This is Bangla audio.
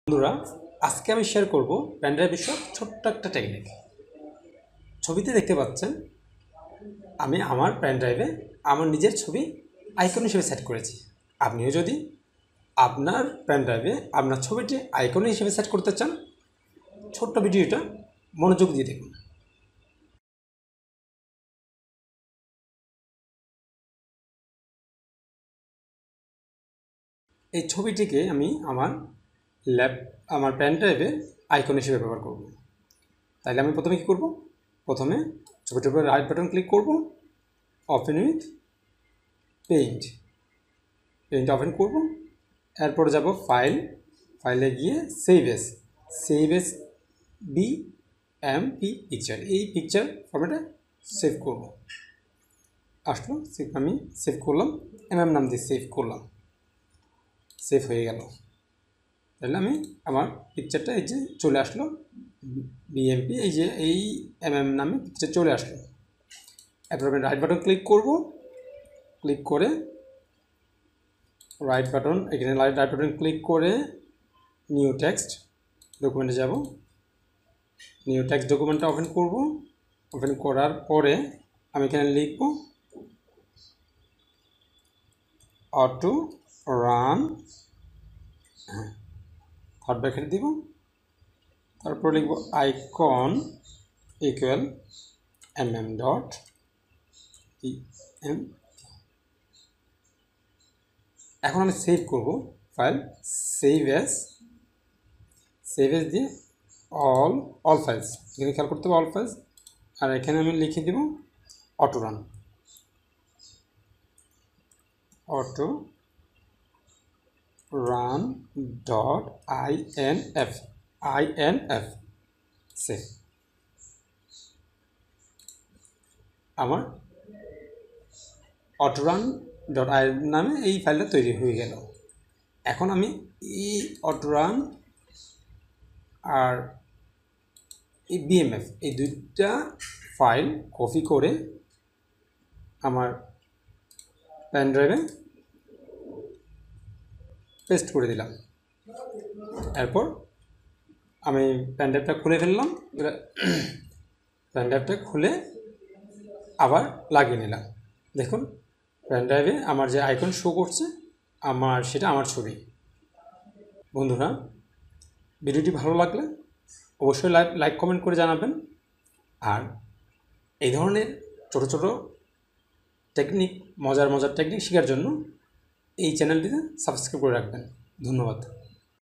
বন্ধুরা আজকে আমি শেয়ার করব পেনড্রাইভ বিষয়ক ছোট্ট একটা টেকনিক। ছবিতে দেখতে পাচ্ছেন আমি আমার পেনড্রাইভে আমার নিজের ছবি আইকন হিসেবে সেট করেছি। আপনিও যদি আপনার পেনড্রাইভে আপনার ছবিটি আইকন হিসেবে সেট করতে চান, ছোট্ট ভিডিওটা মনোযোগ দিয়ে দেখুন। এই ছবিটিকে আমি আমার পেনড্রাইভে আইকন হিসেবে ব্যবহার করব। তাহলে আমি প্রথমে কী করব? প্রথমে ছবিটির উপরে রাইট বাটন ক্লিক করব, ওপেন উইথ পেইন্ট ওপেন করব। এরপরে যাব ফাইলে গিয়ে সেভ এস বিএমপি পিকচার, এই পিকচার ফরম্যাটে সেভ করব। আসলো, আমি সেভ করলাম, এমএম নাম দিয়ে সেভ করলাম, সেভ হয়ে গেল। তাহলে আমি আমার পিকচারটা এই যে চলে আসলো বিএমপি, এই এমএম নামে পিকচার চলে আসলো। এরপর আমি রাইট বাটন ক্লিক করব, ক্লিক করে রাইট বাটন ক্লিক করে নিউ টেক্সট ডকুমেন্টে যাব। নিউ টেক্সট ডকুমেন্টটা ওপেন করব। ওপেন করার পরে আমি এখানে লিখব অটো রান, থার্ড ব্র্যাকেট দিব। তারপর লিখব আইকন ইকুয়াল mm.pm। এখন আমি সেভ করব ফাইল, সেভ এস দিয়ে অল ফাইলস, এখানে খেয়াল করতে হবে অল ফাইলস। আর এখানে আমি লিখে দিব অটো রান .inf সেভ। আমার autoRun.in নামে এই ফাইলটা তৈরি হয়ে গেল। এখন আমি এই autoRun আর এই বিএমএফ এই দুইটা ফাইল কপি করে আমার পেনড্রাইভে পেস্ট করে দিলাম। এরপর আমি পেনড্রাইভটা খুলে ফেললাম, পেনড্রাইভটা খুলে আবার লাগিয়ে নিলাম। দেখুন পেনড্রাইভে আমার যে আইকন শো করছে সেটা আমার ছবি। বন্ধুরা ভিডিওটি ভালো লাগলে অবশ্যই লাইক কমেন্ট করে জানাবেন। আর এই ধরনের ছোট ছোট টেকনিক, মজার টেকনিক শেখার জন্য এই চ্যানেলটিতে সাবস্ক্রাইব করে রাখবেন। ধন্যবাদ।